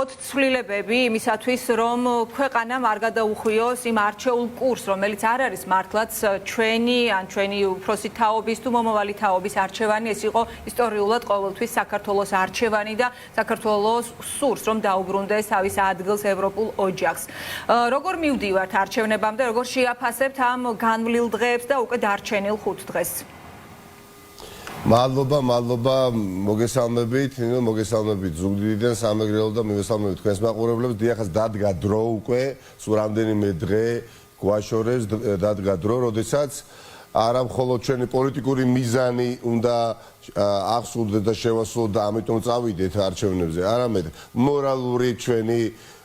ცვლილებები იმისათვის, რომ ქვეყანამ არ გადაუხვიოს იმ არჩეულ კურსს, რომელიც არ არის მართლაც ჩვენი ან ჩვენი უფროსი თაობის თუ მომავალი თაობის არჩევანი, ეს იყო ისტორიულად ყოველთვის საქართველოს არჩევანი და საქართველოს სურს, რომ დაუბრუნდეს თავის ადგილს ევროპულ ოჯახს. Როგორ მივდივართ არჩევნებამდე, როგორ შეაფასებთ ამ განვლილ დღეებს და უკვე დარჩენილ 5 დღეს? მადლობა, მოგესალმებით, მოგესალმებით ზუგდიდიდან, სამეგრელო და მივესალმებით თქვენს მაყურებლებს. დიახაც დადგა დრო უკვე, სულ რამდენიმე დღე გვაშორებს, დადგა დრო, როდესაც არა მხოლოდ ჩვენი პოლიტიკური მიზანი უნდა აღსრულდეს და შევასრულოთ და ამიტომ წავიდეთ არჩევნებზე, არამედ მორალური ჩვენი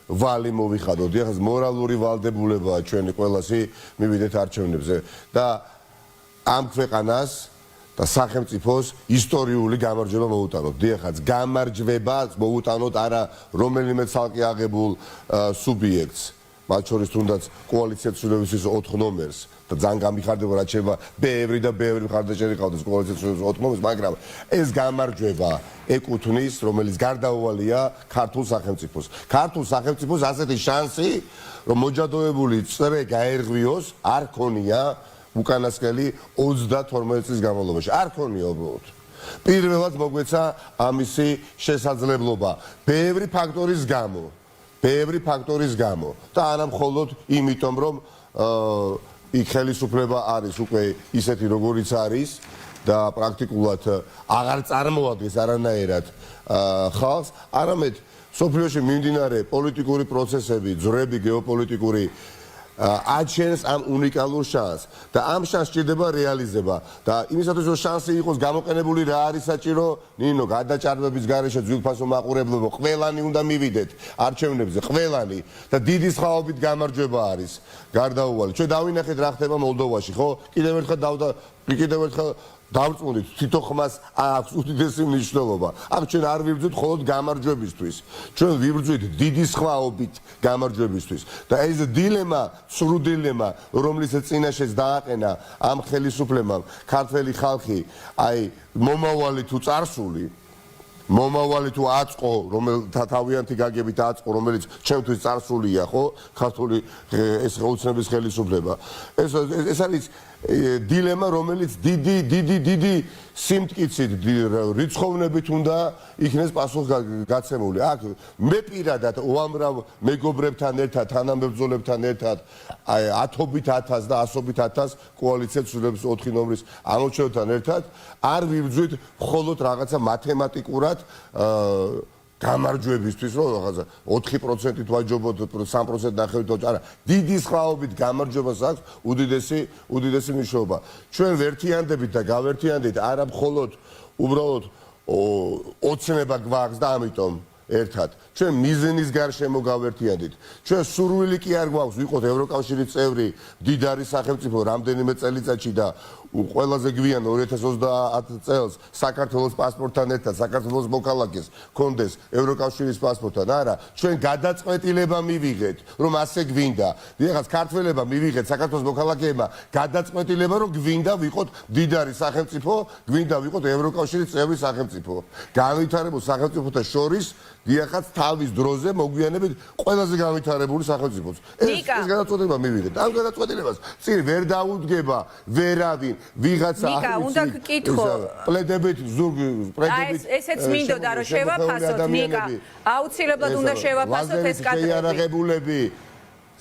ვალი მოვიხადოთ. დიახაც მორალური ვალდებულებაა ჩვენი ყველასი მივიდეთ არჩევნებზე და ამ ქვეყანას და სახელმწიფოს ისტორიული გამარჯვება მოუტანოთ. დიახაც გამარჯვება მოუტანოთ არა რომელიმე ცალკე აღებულ სუბიექტს, მათ შორის თუნდაც კოალიციად ცვლილებისთვის 4 ნომერს და ძალიან გამიხარდება რაც შეიძლება ბევრი მხარდაჭერი ყავდეს კოალიციად ცვლილებისთვის 4 ნომერს, მაგრამ ეს გამარჯვება ეკუთვნის, რომელიც გარდაუვალია ქართულ სახელმწიფოს. ქართულ სახელმწიფოს ასეთი შანსი, რომ მოჯადოებული წრე გაერღვიოს, არ ქონია უკანასკნელი 32 წლის განმავლობაში. არ ქონია უბრალოდ. პირველად მოგვეცა ამისი შესაძლებლობა ბევრი ფაქტორის გამო და არა მხოლოდ იმიტომ, რომ იქ ხელისუფლება არის უკვე ისეთი როგორიც არის და პრაქტიკულად აღარ წარმოადგენს არანაირად ხალხს, არამედ სოფლიოში მიმდინარე პოლიტიკური პროცესები, ძვრები გეოპოლიტიკური აჩენს ამ უნიკალურ შანსს და ამ შანსს სჭირდება რეალიზება და იმისათვის რომ შანსი იყოს გამოყენებული რა არის საჭირო? ნინო, გადაჭარბების გარეშე ძვირფასო მაყურებლებო, ყველანი უნდა მივიდეთ არჩევნებზე, ყველანი და დიდი სხაობით გამარჯვება არის გარდაუვალი. ჩვენ დავინახეთ რა ხდება მოლდოვაში, ხო? კიდევ ერთხელ დავწმუნდით, თვითონ ხმას აქვს უდიდესი მნიშვნელობა. აქ ჩვენ არ ვიბრძვით მხოლოდ გამარჯვებისთვის. ჩვენ ვიბრძვით დიდი სხვაობით გამარჯვებისთვის. და ეს დილემა, სრულ დილემა, რომლის წინაშეც დააყენა ამ ხელისუფლებამ ქართველი ხალხი, აი მომავალი თუ წარსული, მომავალი თუ აწყო, რომელთა თავიანთი გაგებით აწყო, რომელიც ჩემთვის წარსულია, ხო? ქართული ეს ოცნების ხელისუფლება. ეს არის დილემა, რომელიც დიდი სიმტკიცით, რიცხოვნებით უნდა იქნეს პასუხგაცემული. აქ მე პირადად უამრავ მეგობრებთან ერთად, თანამებრძოლებთან ერთად, ათობით ათას და ასობით ათას კოალიციად ცვლილების 4 ნომრის ამორჩევლთან ერთად არ ვიბრძვით მხოლოდ რაღაცა მათემატიკურად გამარჯვებისთვის, რომ რაღაცა 4%-ით ვაჯობოთ, 3% ნახევით, არა, დიდი სხვაობით გამარჯვებას აქვს უდიდესი მნიშვნელობა. ჩვენ ვერთიანდებით და გავერთიანდით არა მხოლოდ უბრალოდ ოცნება გვაქვს და ამიტომ ერთად. ჩვენ მიზნის გარშემო გავერთიანდით. ჩვენ სურვილი კი არ გვაქვს ვიყოთ ევროკავშირის წევრი, მდიდარი სახელმწიფო რამდენიმე წელიწადში და ყველაზე გვიან 2030 წელს საქართველოს პასპორტთან ერთად საქართველოს მოქალაქეს კონდეს ევროკავშირის პასპორტთან. არა, ჩვენ გადაწყვეტილება მივიღეთ, რომ ასე გვინდა. დიახაც ქართველებმა მივიღეთ საქართველოს მოქალაქეებმა გადაწყვეტილება, რომ გვინდა ვიყოთ მდიდარი სახელმწიფო, გვინდა ვიყოთ ევროკავშირის წევრი სახელმწიფო. განვითარებულ სახელმწიფოთა შორის დიახაც თავის დროზე მოგვიანებით ყველაზე განვითარებული სახელმწიფოც. ეს გადაწყვეტილება მივიღეთ. ამ გადაწყვეტილებას წინ ვერ დაუდგება ვერავინ, ვიღაცა ნიკა, უნდა გკითხო. პლედებით ესეც მინდოდა რომ შევაფასოთ, ნიკა. აუცილებლად უნდა შევაფასოთ ეს კადრები. შეიარაღებულები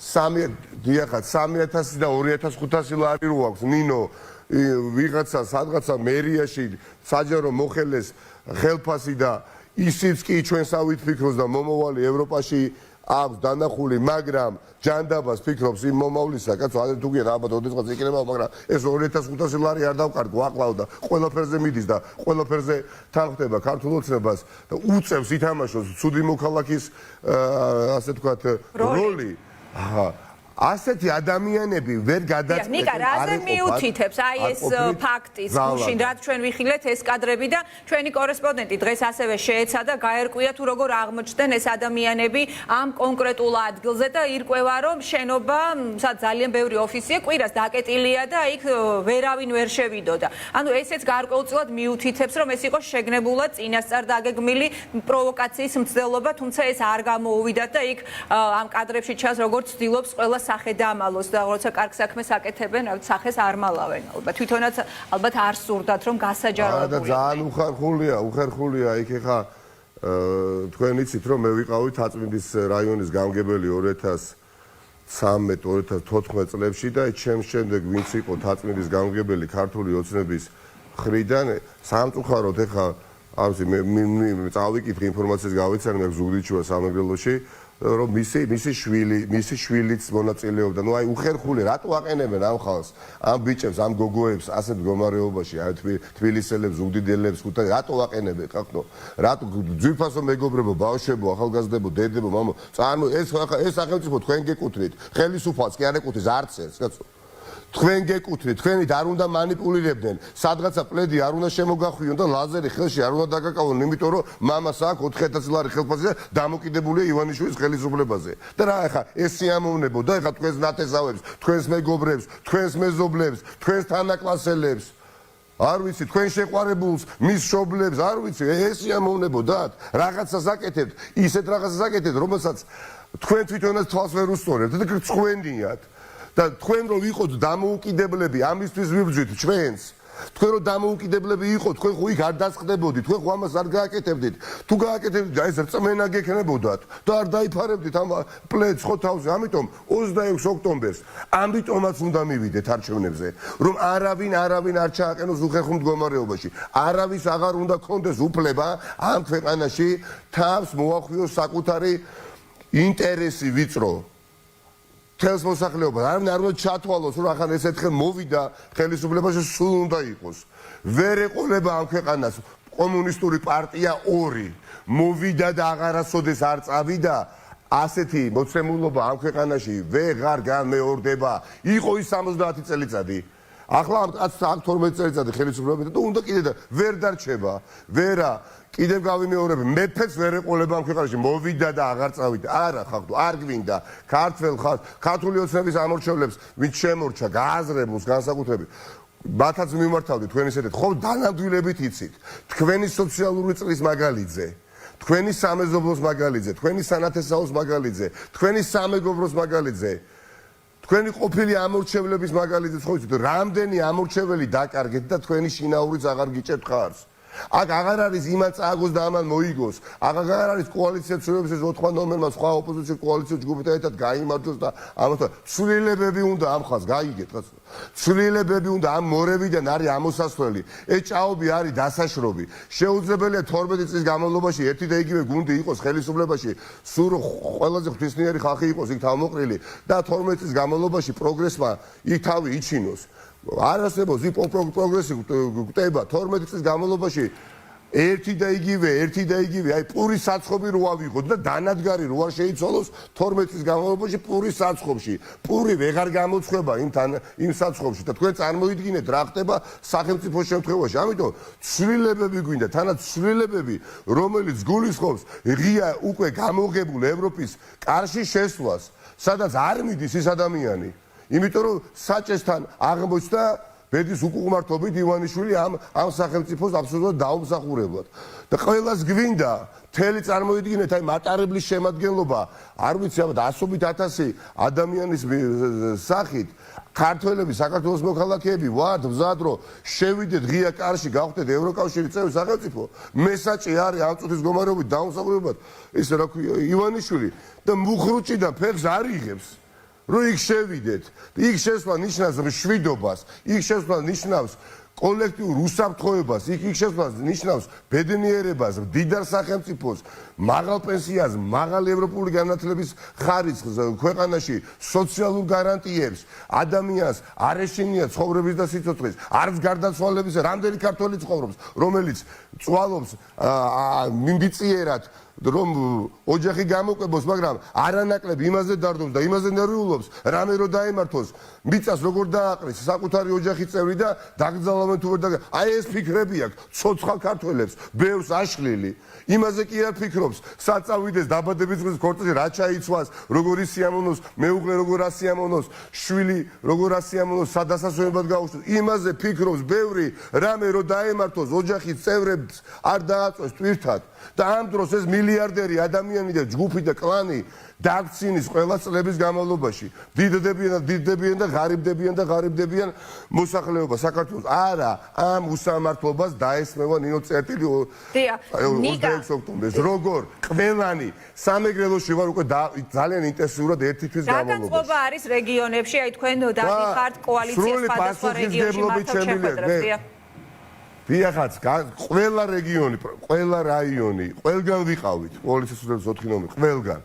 3000 და 2500 ლარი რო აქვს, ნინო, ვიღაცა სადღაცა მერიაში საჯარო მოხელეს ხელფასი და ისიც კი ჩვენსავით ფიქრობს და მომავალი ევროპაში აქვს დანახული, მაგრამ ჯანდაბას ფიქრობს იმ მომავლისა, კაცო, ადრე თუ გია ალბათ ოდესღაც იქნება, მაგრამ ეს 2500 ლარი არ დავკარგო, აკლავ და ყველაფერზე მიდის და ყველაფერზე თანხდება ქართულ ოცნებას და უწევს ითამაშოს ცუდი მოქალაქის ასე თქვათ როლი. ასეთი ადამიანები ვერ გადაწყვეტენ. ნიკა, რაზე მიუთითებს აი ეს ფაქტის გუშინ, რაც ჩვენ ვიხილეთ ეს კადრები და ჩვენი კორესპონდენტი დღეს ასევე შეეცადა გაერკვია თუ როგორ აღმოჩნდნენ ეს ადამიანები ამ კონკრეტულ ადგილზე და ირკვევა რომ შენობა, სადაც ძალიან ბევრი ოფისია, კვირას დაკეტილია და იქ ვერავინ ვერ შევიდოდა. ანუ ესეც გარკვეულწილად მიუთითებს რომ ეს იყო შეგნებულად წინასწარ დაგეგმილი პროვოკაციის მცდელობა, თუმცა ეს არ გამოუვიდათ და იქ ამ კადრებში ჩანს როგორც ცდილობს ყველა სახე დამალოს და როცა კარგ საქმეს აკეთებენ, სახეს არ მალავენ. ალბათ თვითონაც ალბათ არ სურდათ რომ გასაჯაროებულიყო. და ძალიან უხერხულია იქ ხა თქვენ იცით რომ მე ვიყავი თაწმინდის რაიონის გამგებელი 2013-2014 წლებში და ჩემს შემდეგ ვინც იყო თაწმინდის გამგებელი ქართული ოცნების მხრიდან სამწუხაროდ ხა ამის მე წავიკითხე ინფორმაციას გავიცანი მე ზუგდიდში ვარ სამეგრელოში რომ მისი შვილიც მონაწილეობდა. ნუ აი უხერხული რატო აყენებენ ამ ხალხს, ამ ბიჭებს, ამ გოგოებს ასეთ მდგომარეობაში, აი თბილისელებს, ზუგდიდელებს, ხუთად რატო აყენებენ ხალხო? რატო ძვირფასო მეგობრებო, ბავშვებო, ახალგაზრდებო, დედებო, მამო, წარმო ეს სახელმწიფო თქვენ გეკუთვნით, ხელისუფალს კი არ ეკუთვნის არც ერთს, კაცო. თქვენ გეკუთვნით, თქვენი არ უნდა манипуლირებდნენ. სადღაცა პლედი არ უნდა შემოგახვიონ და ლაზერი ხელში არ უნდა დაგაკავონ, იმიტომ რომ მამას აქვს 4000 ლარი ხელფასი და დამოკიდებულია ივანიშვილის ხელისუფლებაზე. და რა ახლა ეს სიამოვნებო და ახლა თქვენს ნათესავებს, თქვენს მეგობრებს, თქვენს მეზობლებს, თქვენს თანაკლასელებს არ ვიცი, თქვენ შეყვარებულს, მის მშობლებს, არ ვიცი, ეს სიამოვნებო და რაღაცას აკეთებთ, ისეთ რაღაცას აკეთებთ, რომელსაც თქვენ თვითონაც თვალს ვერ უსწორებთ და გწვენდიათ. და თქვენ რომ ვიყოთ დამოუკიდებლები ამისთვის ვიბრძვით ჩვენს თქვენ რომ დამოუკიდებლები იყოთ თქვენ ხო იქ არ დასხდებოდით თქვენ ხო ამას არ გააკეთებდით თუ გააკეთებდით ეს რწმენა გექნებოდათ და არ დაიფარებდით ამ პლედს ხო თავზე ამიტომ 26 ოქტომბერს ამიტომაც უნდა მივიდეთ არჩევნებზე რომ არავინ არ ჩააყენოს უხერხო მდგომარეობაში არავის აღარ უნდა ქონდეს უფლება ამ ქვეყანაში თავს მოახვიოს საკუთარი ინტერესი ვიწრო თელს მოსახლეობა არ უნდა ჩათვალოს რომ ახლა ესეთქე მოვიდა ხელისუფლებაში სულ უნდა იყოს ვერ ეყოლება ამ ქვეყანას კომუნისტური პარტია 2 მოვიდა და აღარასოდეს არ წავიდა ასეთი მოცემულობა ამ ქვეყანაში ვეღარ განმეორდება იყო ის 70 წელიწადი ახლა ამ 12 წელიწადი ხელისუფლება და უნდა კიდე და ვერ დარჩება ვერა კიდევ გავიმეორებ მეფეც ვერ ეყოლება ამ ქვეყანაში მოვიდა და აღარ წავიდა არა ხალხო არ გვინდა ქართველ ხალხს ქართული ოცნების ამორჩევლებს ვინც შემორჩა გააზრებულს განსაკუთრებით მათაც მიმართავდით თქვენ ისეთეთ ხო დანამდვილებით იცით თქვენი სოციალური წრის მაგალითზე თქვენი სამეზობლოს მაგალითზე თქვენი სანათესაოს მაგალითზე თქვენი სამეგობროს მაგალითზე თქვენი ყოფილი ამორჩევლების მაგალითზე ხო იცით რამდენი ამორჩეველი დაკარგეთ და თქვენი შინაურიც აღარ გიჭერთ ხარს აქ აღარ არის იმან წააგოს და ამან მოიგოს აღარ არის კოალიცია ცვლილებების ეს 4 ნომერმა სხვა ოპოზიციური კოალიციის ჯგუფთან ერთად გაიმარჯვოს და ამათო ცვლილებები უნდა ამ ხალხს გაიგეთ რა ცვლილებები უნდა ამ მორევიდან არის ამოსასვლელი ეს ჭაობი არის დასაშრობი შეუძლებელია 12 წლის განმავლობაში ერთი და იგივე გუნდი იყოს ხელისუფლებაში სულ ყველაზე ღვთისმიერი ხალხი იყოს იქ თავმოყრილი და 12 წლის განმავლობაში პროგრესმა იქ თავი იჩინოს არ არსებობს პროგრესი გვტება 12 წლის განმავლობაში ერთი და იგივე აი პურის საცხობი რო ავიღოთ და დანადგარი რო არ შეიცვალოს 12 წლის განმავლობაში პურის საცხობში პური ვეღარ გამოცხება იმ საცხობში და თქვენ წარმოიდგინეთ რა ხდება სახელმწიფო შემთხვევაში ამიტომ ცვლილებები გვინდა თანაც ცვლილებები რომელიც გულისხმობს ღია უკვე გამოღებულ ევროპის კარში შესვლას სადაც არ მიდის ის ადამიანი იმიტომ რომ საჭესთან აღმოჩნდა ბედის უკუღმართობით ივანიშვილი ამ სახელმწიფოს აბსოლუტურად დაუმსახურებლად და ყველას გვინდა მთელი წარმოიდგინეთ აი მატარებლის შემადგენლობა არ ვიცი ალბათ ასობით ათასი ადამიანის სახით ქართველები საქართველოს მოქალაქეები ვართ მზად რომ შევიდეთ ღია კარში გავხდეთ ევროკავშირის წევრი სახელმწიფო მესაჭი არის ამ წუთის მდგომარეობით დაუმსახურებლად ეს რა ქვია ივანიშვილი და მუხრუჭიდან ფეხს არ იღებს რო იქ შევიდეთ იქ შესვლა ნიშნავს მშვიდობას იქ შესვლა ნიშნავს კოლექტიურ უსაფრთხოებას იქ შესვლა ნიშნავს ბედნიერებას მდიდარ სახელმწიფოს მაღალ პენსიას მაღალ ევროპული განათლების ხარისხს ქვეყანაში სოციალურ გარანტიებს ადამიანს არ ეშინია ცხოვრების და სიცოცხლის არც გარდაცვალების რამდენი ქართველი ცხოვრობს რომელიც წვალობს მიმდიციერად რომ ოჯახი გამოკვებოს, მაგრამ არანაკლებ იმაზე დარდობს და იმაზე ნერვიულობს, რამე რო დაემართოს, მიწას როგორ დააყრის საკუთარი ოჯახის წევრი და დაგძალავენ თუ ვერ და აი ეს ფიქრები აქვს ცოცხალ ქართველებს, ბევრს აშლილი. იმაზე კი არ ფიქრობს, საწავიდეს დაბადების დღის ქორწილში რა ჩაიცვას, როგორ ისიამოვნოს, მეუღლე როგორ ასიამოვნოს, შვილი როგორ ასიამოვნოს, სადასასვენებლად გაუშვეს. იმაზე ფიქრობს ბევრი, რამე რო დაემართოს ოჯახის წევრებს არ დააწვეს ტვირთად და ამ დროს ეს მილიარდერი ადამიანი და ჯგუფი და კლანი დაქცინის ყველა წლების განმავლობაში დიდდებიან და ღარიბდებიან მოსახლეობა საქართველოს. არა, ამ უსამართლობას დაესმევა ნინო წერტილი 26 ოქტომბერს. როგორ ყველანი სამეგრელოში ვარ უკვე ძალიან ინტენსიურად ერთი თვის განმავლობაში. რა განწყობა არის რეგიონებში, აი თქვენ დაგიხართ კოალიციას სხვადასხვა რეგიონში მართავ შეხვედრებს. დიახაც, ყველა რეგიონი, ყველა რაიონი, ყველგან ვიყავით, კოალიციის ურთიერთობის 4 ნომერი, ყველგან.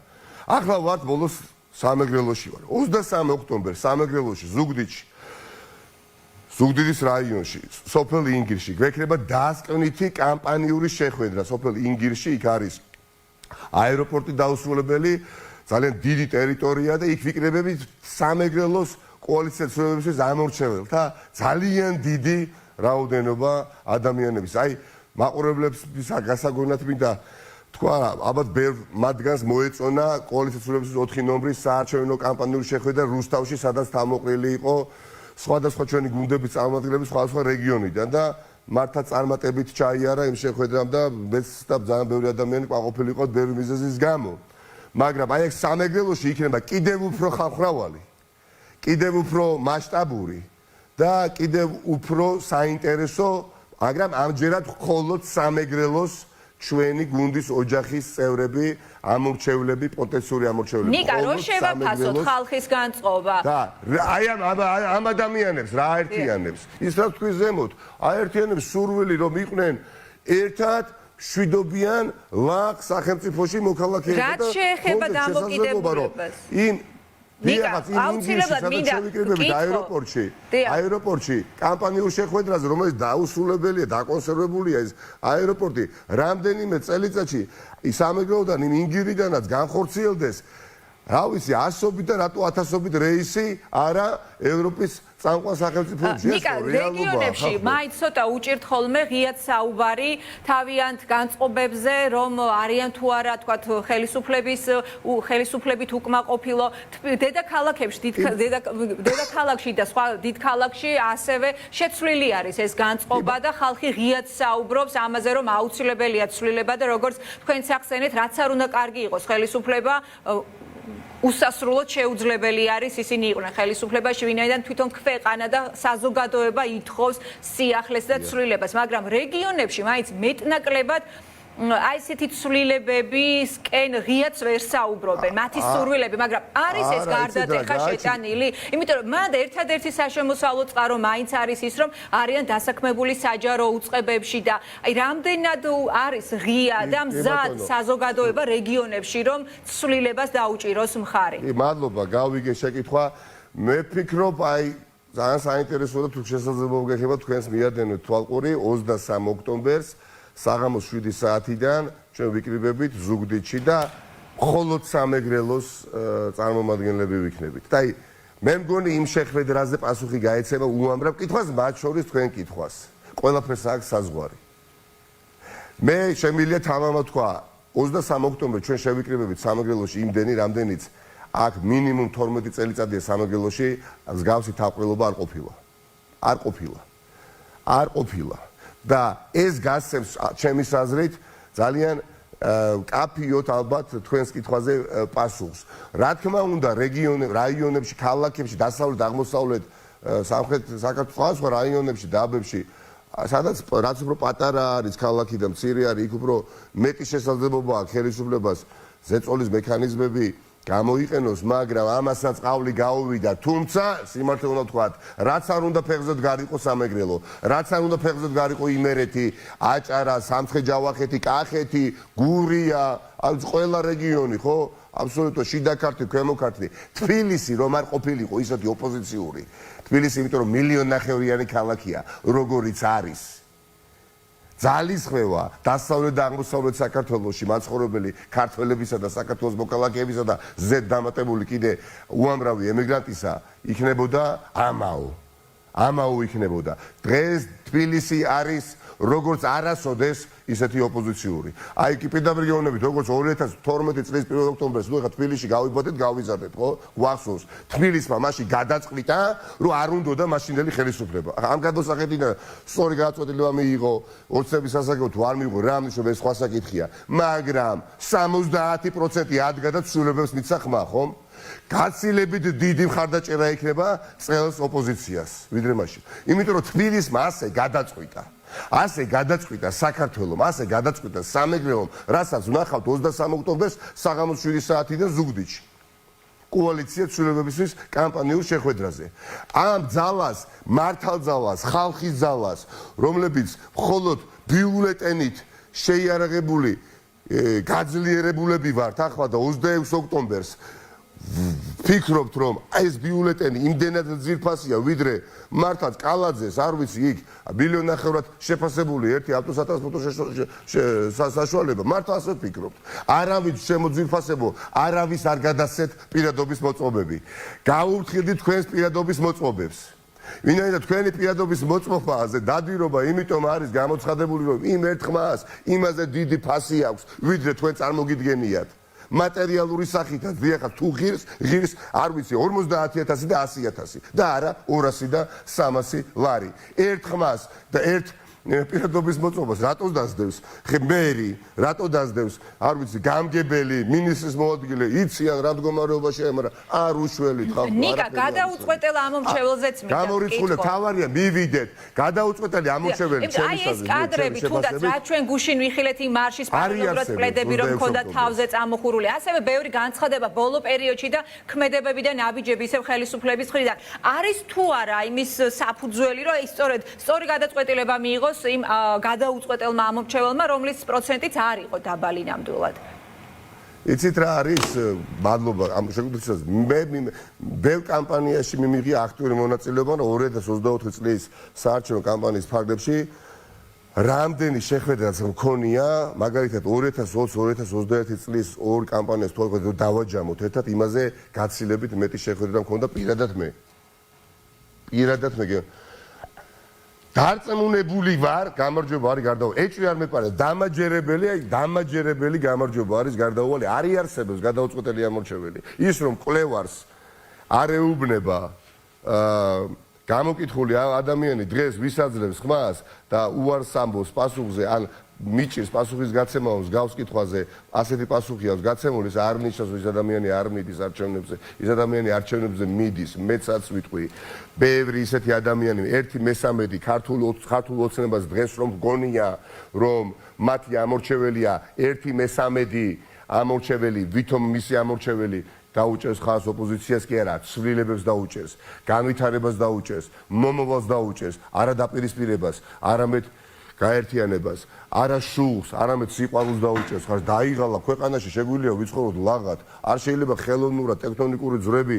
ახლა ვართ ბოლოს სამეგრელოში ვარ. 23 ოქტომბერს სამეგრელოში, ზუგდიდის რაიონში, სოფელ ინგირში, გვექნება დასკვნითი კამპანიური შეხვედრა სოფელ ინგირში, იქ არის აეროპორტი დაუსრულებელი, ძალიან დიდი ტერიტორია და იქ ვიკრიბებით სამეგრელოს კოალიციის ცვლილებების ამორჩეველთა ძალიან დიდი რაოდენობა ადამიანების. აი, მაყურებლებს გასაგონად მინდა თქვა, ალბათ ბევრ მათგანს მოეწონა კოალიციის ცვლილებების 4 ნომრის საარჩევნო კამპანიური შეხვედრა რუსთავში, სადაც თავმოყრილი იყო სხვადასხვა ჩვენი გუნდების წარმომადგენლები სხვადასხვა რეგიონიდან და მართლა წარმატებით ჩაიარა იმ შეხვედრამ და მეც და ძალიან ბევრი ადამიანი ყვაყოფილი იყო ბევრი მიზეზის გამო. მაგრამ აი ეს სამეგრელოში იქნება კიდევ უფრო ხალხმრავალი, კიდევ უფრო მასშტაბური და კიდევ უფრო საინტერესო, მაგრამ ამჯერად მხოლოდ სამეგრელოს ჩვენი გუნდის ოჯახის წევრები, ამორჩევლები, პოტენციური ამორჩევლები. ნიკა, რო შევაფასოთ ხალხის განწყობა. და აი ამ ადამიანებს რა აერთიანებს? ის რა თქვი ზემოთ, აერთიანებს სურვილი რომ იყვნენ ერთად შვიდობიან ლაღ სახელმწიფოში მოქალაქეები და რაც შეეხება დამოკიდებულებას. აუცილებლად მინდა აეროპორტში კამპანიურ შეხვედრაზე, რომელიც დაუსრულებელია, დაკონსერვებულია ეს აეროპორტი, რამდენიმე წელიწადში სამეგრელოდან იმ ინგირიდანაც განხორციელდეს, რა ვიცი, ასობით და რატო ათასობით რეისი არა ევროპის წამყვან სახელმწიფოებში. ნიკა, რეგიონებში მაინც ცოტა უჭირთ ხოლმე ღიად საუბარი თავიანთ განწყობებზე, რომ არიან თუ არა, თქვათ, ხელისუფლებით უკმაყოფილო დედაქალაქებში, დედაქალაქში და სხვა დიდ ქალაქში ასევე შეცვლილი არის ეს განწყობა და ხალხი ღიად საუბრობს ამაზე, რომ აუცილებელია ცვლილება და როგორც თქვენც ახსენეთ, რაც არ უნდა კარგი იყოს ხელისუფლება უსასრულოდ შეუძლებელი არის ისინი იყვნენ ხელისუფლებაში, ვინაიდან თვითონ ქვეყანა და საზოგადოება ითხოვს სიახლეს და ცვლილებას, მაგრამ რეგიონებში მაინც მეტნაკლებად აი ესეთი ცვლილებებისკენ ღიაც ვერ საუბრობენ, მათი სურვილები, მაგრამ არის ეს გარდატეხა შეტანილი, იმიტომ რომ მანდ ერთადერთი საშემოსავლო წყარო მაინც არის ის, რომ არიან დასაქმებული საჯარო უწყებებში და აი რამდენად არის ღია და მზად საზოგადოება რეგიონებში, რომ ცვლილებას დაუჭიროს მხარი. მადლობა, გავიგე შეკითხვა. მე ვფიქრობ, აი ძალიან საინტერესოა და თუ შესაძლებლობა გექნება თქვენს მიადენოთ თვალყური 23 ოქტომბერს საღამოს 7 საათიდან ჩვენ ვიკრიბებით ზუგდიდში და მხოლოდ სამეგრელოს წარმომადგენლები ვიქნებით. და აი მე მგონი იმ შეხვედრაზე პასუხი გაეცემა უამრავ კითხვას, მათ შორის თქვენ კითხვას. ყველაფერს აქვს საზღვარი. მე შემიძლია თამამად თქვა, 23 ოქტომბერს ჩვენ შევიკრიბებით სამეგრელოში იმდენი, რამდენიც აქ მინიმუმ 12 წელიწადია სამეგრელოში მსგავსი თავყრილობა არ ყოფილა. და ეს გასცემს ჩემის აზრით ძალიან კაფიოთ ალბათ თქვენს კითხვაზე პასუხს. რა თქმა უნდა, რაიონებში, ქალაქებში, დასავლეთ, აღმოსავლეთ, სამხრეთ საქართველოს სხვა რაიონებში, დაბებში, სადაც რაც უფრო პატარა არის ქალაქი და მცირე არის, იქ უფრო მეტი შესაძლებლობა აქვს ხელისუფლებას ზეწოლის მექანიზმები გამოიყენოს, მაგრამ ამასაც ყავლი გაუვიდა, თუმცა სიმართლე უნდა ვთქვათ, რაც არ უნდა ფეხზედ გარიყო სამეგრელო, რაც არ უნდა ფეხზედ გარიყო იმერეთი, აჭარა, სამცხე-ჯავახეთი, კახეთი, გურია, ყველა რეგიონი, ხო? აბსოლუტურად შიდა ქართლი, ქვემო ქართლი, თბილისი რომ არ ყოფილიყო ისეთი ოპოზიციური. თბილისი, იმიტომ რომ 1,5 მილიონიანი ქალაქია, როგორიც არის. ძალისხმევა დასავლეთ და აღმოსავლეთ საქართველოში მაცხოვრებელი ქართველებისა და საქართველოს მოქალაქეებისა და ზედ დამატებული კიდე უამრავი ემიგრანტისა იქნებოდა ამაო იქნებოდა. დღეს თბილისი არის როგორც არასოდეს ისეთი ოპოზიციური. აი კი პირდაპირ გეუბნებით, როგორც 2012 წლის 1 ოქტომბერს ნუ ეხა თბილისში გავიბოდეთ, გავიზარდეთ, ხო? გვახსოვს. თბილისმა მაშინ გადაწყვიტა, რომ არ უნდოდა მაშინდელი ხელისუფლება. ამ გადასახედიდან სწორი გადაწყვეტილება მიიღო, ოცნების სასაგებო თუ არ მიიღო, რა ნიშნავს ეს სხვა საკითხია. მაგრამ 70% ადგა და ცვლილებებს მისცა ხმა, ხომ? გაცილებით დიდი მხარდაჭერა იქნება წელს ოპოზიციას, ვიდრე მაშინ. იმიტომ რომ თბილისმა ასე გადაწყვიტა საქართველოს, ასე გადაწყვიტა სამეგრელომ, რასაც ვნახავთ 23 ოქტომბერს საღამოს 7 საათიდან ზუგდიდში. კოალიცია ცვლილებებისთვის კამპანიურ შეხვედრაზე. ამ ძალას, მართალ ძალას, ხალხის ძალას, რომლებიც მხოლოდ ბიულეტენით შეიარაღებული გაძლიერებულები ვართ ახლა და 26 ოქტომბერს ფიქრობთ რომ ეს ბიულეტენი იმდენად ძირფასია ვიდრე მართლაც კალაძეს არ ვიცი იქ მილიონნახევრად შეფასებული ერთი ავტოსატրանსპორტო საშუალება მართლა ასე ვფიქრობთ არავის შემოძირფასებო არავის არ გადასცეთ პირადობის მოწყობები გაუთხილდით თქვენს პირადობის მოწყობებს ვინაიდან თქვენი პირადობის მოწყობაზე დადვირობა იმიტომ არის გამოცხადებული რომ იმ ერთხმას იმაზე დიდი ფასი აქვს ვიდრე თქვენ წარმოგიდგენიათ მატერიალური სახითაც დიახაც თუ ღირს არ ვიცი 50000 და 100000 და არა 200 და 300 ლარი ერთხმას და ერთ პირადობის მოწყობას რატოს დასდევს მერი რატო დასდევს არ ვიცი გამგებელი მინისტრის მოადგილე იციან რა მდგომარეობაში მაგრამ არ უშველით ხალხო ნიკა გადაუწყვეტელ ამომრჩეველზეც მინდა გამორიცხული თავარია მივიდეთ გადაუწყვეტელი ამომრჩეველი აი ეს კადრები თუნდაც რა ჩვენ გუშინ ვიხილეთ იმ მარშის პარალელურად პლედები რომ ქონდა თავზე წამოხურული ასევე ბევრი განცხადება ბოლო პერიოდში და ქმედებები და ნაბიჯები ისევ ხელისუფლების მხრიდან არის თუ არა იმის საფუძველი რომ სწორედ სწორი გადაწყვეტილება მიიღო იმ გადაუწყვეტელმა ამომრჩეველმა, რომლის პროცენტიც არ იყო დაბალი ნამდვილად. იცით რა არის? მადლობა ამ შეგვიძლია მე ბევრ კამპანიაში მიმიღია აქტიური მონაწილეობა 2024 წლის საარჩევნო კამპანიის ფარგლებში რამდენი შეხვედრაც მქონია, მაგალითად 2020-2021 წლის ორ კამპანიას თუ დავაჯამოთ ერთად, იმაზე გაცილებით მეტი შეხვედრა მქონდა პირადად მე დარწმუნებული ვარ, გამარჯვება არის გარდაუვალი. ეჭვი არ მეპარებს, დამაჯერებელი გამარჯვება არის გარდაუვალი. არ იარსებებს გადაუწყვეტელი ამორჩეველი. ის რომ კვლევარს არ ეუბნება გამოკითხული ადამიანი დღეს ვისაძლევს ხმას და უარს ამბობს პასუხზე ან მიჭირს პასუხის გაცემას გავს კითხვაზე ასეთი პასუხი აქვს გაცემული ეს არ ნიშნავს რომ ის ადამიანი არ მიდის არჩევნებზე ის ადამიანი არჩევნებზე მიდის მეცაც ვიტყვი ბევრი ისეთი ადამიანი 1/13 ქართულ ოცნებას დღეს რომ გონია რომ მათი ამორჩეველია 1/13 ამორჩეველი ვითომ მისი ამორჩეველი დაუჭერს ხალხს ოპოზიციას კი არა ცვლილებებს დაუჭერს განვითარებას დაუჭერს მომავალს დაუჭერს არა დაპირისპირებას არამედ გაერთიანებას არა შულს არამედ სიყვარულს დაუჭერს ხარ დაიღალა ქვეყანაში შეგვიძლია ვიცხოვროთ ლაღად არ შეიძლება ხელოვნურად ტექტონიკური ძვრები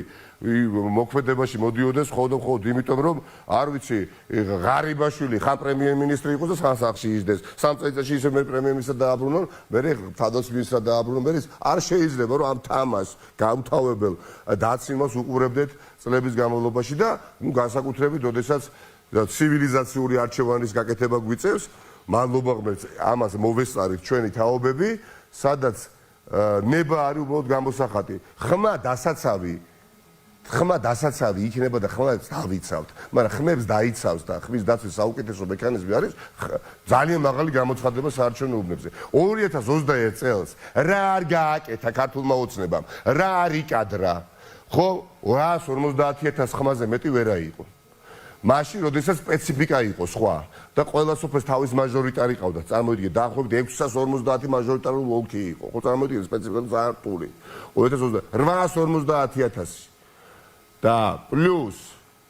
მოქმედებაში მოდიოდეს ხოდო იმიტომ რომ არ ვიცი ღარიბაშვილი ხან პრემიერ-მინისტრი იყოს და სახლში ისდეს სამ წელიწადში ისე მე პრემიერ-მინისტრად დააბრუნონ მე თავდაცვის მინისტრად დააბრუნონ მე არ შეიძლება რომ ამ თამას გამთავებელ დაციმას უყურებდეთ წლების განმავლობაში და განსაკუთრებით ოდესაც ცივილიზაციური არჩევანის გაკეთება გვიწევს მადლობა ღმერთს ამას მოვესწარით ჩვენი თაობები სადაც ნება არის უბრალოდ გამოსახატი ხმა დასაცავი იქნება და ხმას დავიცავთ მაგრამ ხმებს დაიცავს და ხმის დაცვის საუკეთესო მექანიზმი არის ძალიან მაღალი გამოცხადება საარჩევნო უბნებზე 2021 წელს რა არ გააკეთა ქართულმა ოცნებამ რა არ იკადრა ხო 150000 ხმაზე მეტი ვერა იყო მაშინ, როდესაც სპეციფიკა იყო სხვა და ყველა სოფელს თავის მაჟორიტარი ყავდა. წარმოიდგინე, დაახლოებით 650 მაჟორიტარული ოლქი იყო. ხო, წარმოიდგინე, სპეციფიკა ძალიან რთული. 850,000 და პლუს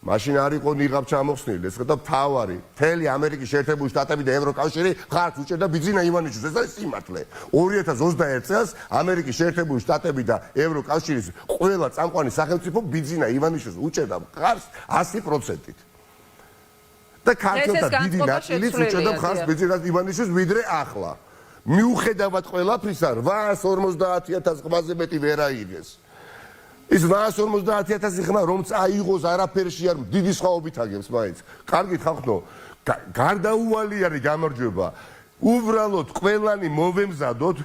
მაშინ არ იყო ნიღაბ ჩამოხსნილი, ეს ხოდა მთავარი. მთელი ამერიკის შეერთებული შტატები და ევროკავშირი ხარც უჭერდა ბიძინა ივანიშვილს. ეს არის სიმართლე. 2021 წელს ამერიკის შეერთებული შტატები და ევროკავშირის ყველა წამყვანი სახელმწიფო ბიძინა ივანიშვილს უჭერდა ხარც 100%-ით. და ქართველთა დიდი ნაწილიც უჭერდა მხარს ბეძირად ივანიშვილს ვიდრე ახლა. მიუხედავად ყველაფრისა 850.000 ყმაზე მეტი ვერ აიღეს. ის 850.000 ხმა რომც აიღოს არაფერში არ დიდი სხვაობით აგებს მაინც. კარგით ხალხო, გარდაუვალი არის გამარჯვება. უბრალოდ ყველანი მოვემზადოთ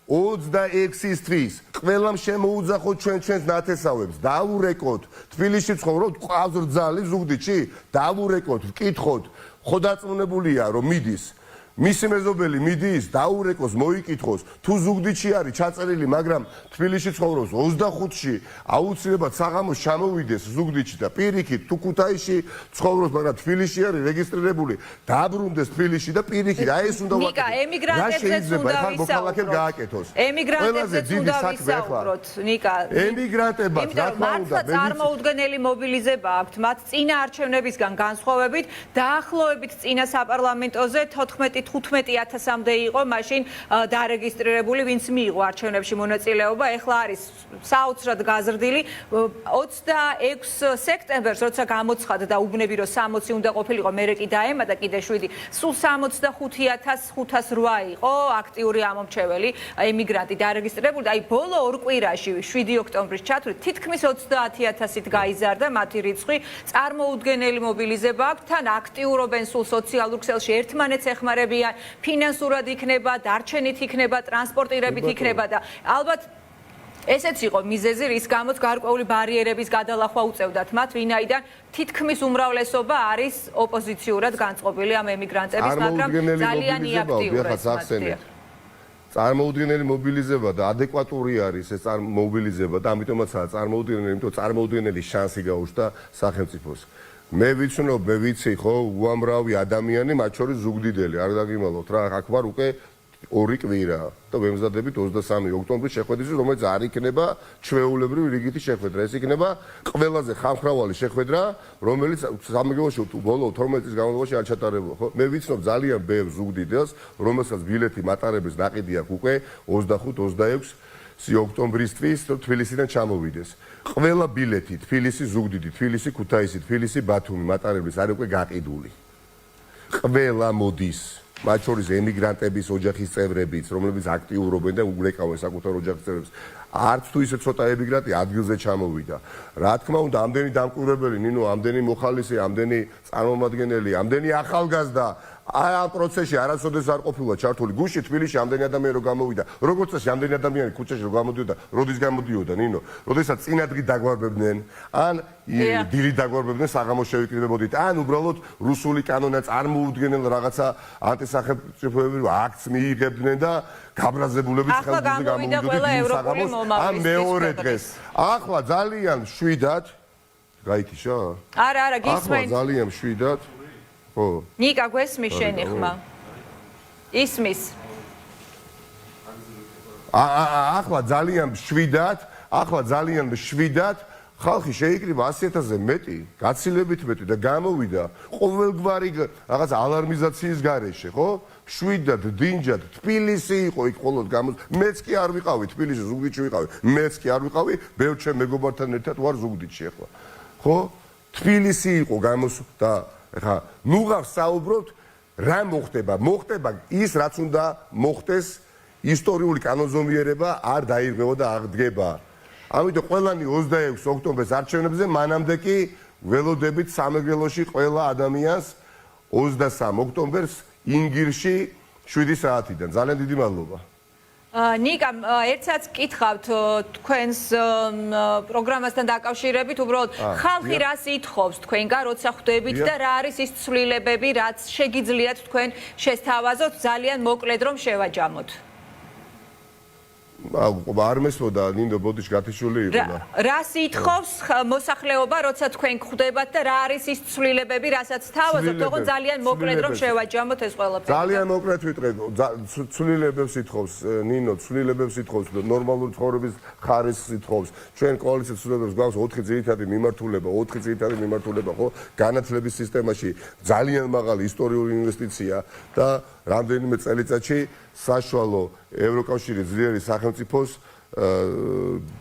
26-ისთვის. ყველამ შემოუძახოთ ჩვენს ნათესავებს. დაურეკოთ. თბილისში ცხოვრობთ, ყავს რძალი ზუგდიდში? დაურეკოთ, ვკითხოთ. ხო დაწუნებულია რომ მიდის. მისი მეზობელი მიდის, დაურეკოს, მოიკითხოს, თუ ზუგდიდში არის ჩაწერილი, მაგრამ თბილისში ცხოვრობს 25-ში, აუცილებლად საღამოს ჩამოვიდეს ზუგდიდში და პირიქით თუ ქუთაისში ცხოვრობს, მაგრამ თბილისში არის რეგისტრირებული, დაბრუნდეს თბილისში და პირიქით, აი ეს უნდა ვაკეთოთ. ნიკა, ემიგრანტებზეც უნდა ვისაუბროთ. ემიგრანტებზეც უნდა ვისაუბროთ, ნიკა. ემიგრანტებად, რა თქმა უნდა, წარმოუდგენელი მობილიზება აქვთ, მათ წინა არჩევნებისგან განსხვავებით, დაახლოებით წინა საპარლამენტოზე 15,000-მდე იყო მაშინ დარეგისტრირებული, ვინც მიიღო არჩევნებში მონაწილეობა. ეხლა არის საოცრად გაზრდილი. 26 სექტემბერს, როცა გამოცხადდა უბნები, რომ 60 უნდა ყოფილიყო, მერე კი დაემატა კიდე 7, სულ 65,508 იყო აქტიური ამომრჩეველი ემიგრანტი დარეგისტრირებული. აი ბოლო ორ კვირაში 7 ოქტომბრის ჩათვლით თითქმის 30,000-ით გაიზარდა მათი რიცხვი. წარმოუდგენელი მობილიზება აქვს, თან აქტიურობენ სულ სოციალურ ქსელში, ერთმანეთს ეხმარებიან, ფინანსურად იქნება, დარჩენით იქნება, ტრანსპორტირებით იქნება და ალბათ ესეც იყო მიზეზი, რის გამოც გარკვეული ბარიერების გადალახვა უწევდათ მათ, ვინაიდან თითქმის უმრავლესობა არის ოპოზიციურად განწყობილი ამ ემიგრანტების, მაგრამ ძალიან იაქტიურეს მათი. წარმოუდგენელი მობილიზება და ადეკვატური არის ეს მობილიზება და ამიტომაცაა წარმოუდგენელი, იმიტომ წარმოუდგენელი შანსი გაუჩნდა სახელმწიფოს. მე ვიცნობ, მე ვიცი ხო, უამრავი ადამიანი, მათ შორის ზუგდიდელი, არ დაგიმალოთ რა, აქ ვარ უკვე 2 კვირა და ვემზადებით 23 ოქტომბრის შეხვედრაზე, რომელიც არ იქნება ჩვეულებრივი რიგითი შეხვედრა. ეს იქნება ყველაზე ხამხრავალი შეხვედრა, რომელიც სამეგრელოში ბოლო 12 წლის განმავლობაში არ ჩატარებულა, ხო? მე ვიცნობ ძალიან ბევრ ზუგდიდელს, რომელსაც ბილეთი მატარების ნაყიდი აქვს უკვე 25-26 ოქტომბრისთვის თბილისიდან ჩამოვიდეს. ყველა ბილეთი თბილისი, ზუგდიდი, თბილისი, ქუთაისი, თბილისი, ბათუმი მატარებლის არის უკვე გაყიდული. ყველა მოდის, მათ შორის ემიგრანტების ოჯახის წევრებიც, რომლებიც აქტიურობენ და უგრეკავენ საკუთარ ოჯახის წევრებს. არც თუ ისე ცოტა ემიგრანტი ადგილზე ჩამოვიდა. რა თქმა უნდა, ამდენი დამკვირვებელი, ნინო, ამდენი მოხალისე, ამდენი წარმომადგენელი, ამდენი ახალგაზრდა აი ამ პროცესში არასოდეს არ ყოფილა ჩართული. გუშინ თბილისში ამდენი ადამიანი რო გამოვიდა, როგორც წესი ამდენი ადამიანი ქუჩაში რო გამოდიოდა, როდის გამოდიოდა, ნინო? როდესაც წინადღი დაგვარბებდნენ, ან დილით დაგვარბებდნენ, საღამოს შევიკრიბებოდით, ან უბრალოდ რუსული კანონია წარმოუდგენელ რაღაცა ანტისახელმწიფოები აქც მიიღებდნენ და გაბრაზებულებით ხელზე გამოვიდოდნენ საღამოს, ან მეორე დღეს. ახლა ძალიან შვიდად გაიქიშა? არა, გისმენთ. ახლა ძალიან შვიდად ნიკა, გვესმის შენი ხმა? ისმის. ახლა ძალიან შვიდად ხალხი შეიკრიბა 100,000-ზე მეტი, გაცილებით მეტი და გამოვიდა ყოველგვარი რაღაც ალარმიზაციის გარეშე, ხო? შვიდად, დინჯად, თბილისი იყო იქ მხოლოდ მეც კი არ ვიყავი თბილისში, ზუგდიდში ვიყავი. მეც კი არ ვიყავი, ბევრ ჩემ მეგობართან ერთად ვარ ზუგდიდში ახლა. ხო? თბილისი იყო და ეხა ნუ გავსაუბროთ რა მოხდება. მოხდება ის, რაც უნდა მოხდეს, ისტორიული კანონზომიერება არ დაირღვევა და აღდგება. ამიტომ ყველანი 26 ოქტომბერს არჩევნებზე, მანამდე კი ველოდებით სამეგრელოში ყველა ადამიანს 23 ოქტომბერს ინგილში 7 საათიდან. ძალიან დიდი მადლობა. ნიკა, ერთსაც კითხავთ თქვენს პროგრამასთან დაკავშირებით, უბრალოდ ხალხი რას ითხოვს თქვენგან, როცა ხვდებით და რა არის ის ცვლილებები, რაც შეგიძლიათ თქვენ შესთავაზოთ, ძალიან მოკლედ რომ შევაჯამოთ. არ მესმოდა ნინო ბოდიში გათიშული იყო და რას ითხოვს მოსახლეობა, როცა თქვენ ხვდებათ და რა არის ის ცვლილებები, რასაც თავაზობთ, თქო ძალიან მოკლედ რომ შევაჯამოთ ეს ყველაფერი. ძალიან მოკლედ ვიტყვი, ცვლილებებს ითხოვს ნინო, ცვლილებებს ითხოვს ნორმალური ცხოვრების ხარისხს ითხოვს. ჩვენ კოალიციის ცვლილებებს გვაქვს 4 ძირითადი მიმართულება, ხო? განათლების სისტემაში ძალიან მაღალი ისტორიული ინვესტიცია და რამდენიმე წელიწადში საშუალო ევროკავშირის ძლიერი სახელმწიფოს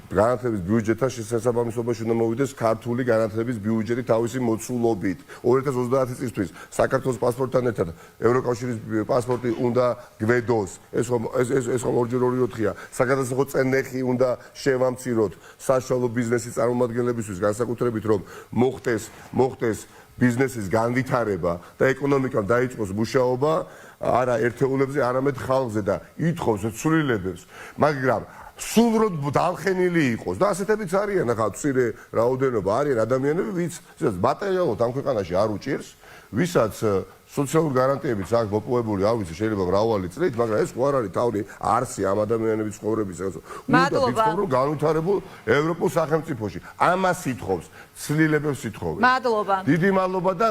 განათლების ბიუჯეტთან შესაბამისობაში უნდა მოვიდეს ქართული განათლების ბიუჯეტი თავისი მოცულობით. 2030 წლისთვის საქართველოს პასპორტთან ერთად ევროკავშირის პასპორტი უნდა გვედოს. ეს ხომ 2.2-4-ია. საგადასახო წენეხი უნდა შევამციროთ საშუალო ბიზნესის წარმომადგენლებისთვის, განსაკუთრებით რომ მოხდეს ბიზნესის განვითარება და ეკონომიკამ დაიწყოს მუშაობა არა ერთეულებზე, არამედ ხალხზე და ითხოვს ცვლილებებს, მაგრამ სულ დავხენილი იყოს და ასეთებიც არიან ახლა მცირე რაოდენობა არიან ადამიანები, ვისაც მატერიალურად ამ ქვეყანაში არ უჭირს, ვისაც სოციალური გარანტიებიც აქვს მოპოვებული, არ ვიცი, შეიძლება მრავალი წლით, მაგრამ ეს ხო არ არის თავი არსი ამ ადამიანების ცხოვრებისას. მადლობა. რომ განვითარებულ ევროპულ სახელმწიფოში ამას ითხოვს, ცვლილებებს ითხოვს. მადლობა. დიდი მადლობა და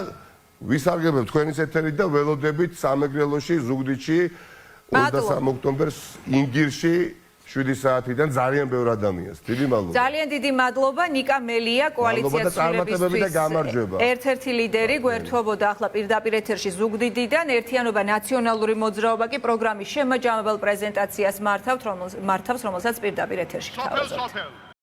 ვისარგებლებ თქვენის ეთერით და ველოდებით სამეგრელოში, ზუგდიდში 23 ოქტომბერს ინგირში 7 საათიდან ძალიან ბევრ ადამიანს. დიდი მადლობა. ძალიან დიდი მადლობა ნიკა მელია კოალიციას წარმატებები და გამარჯვება. ერთ-ერთი ლიდერი გვერდთვებოდა ახლა პირდაპირ ეთერში ზუგდიდიდან ერთიანობა ნაციონალური მოძრაობა კი პროგრამის შემაჯამებელ პრეზენტაციას მართავს, რომელსაც პირდაპირ ეთერში გთავაზობთ.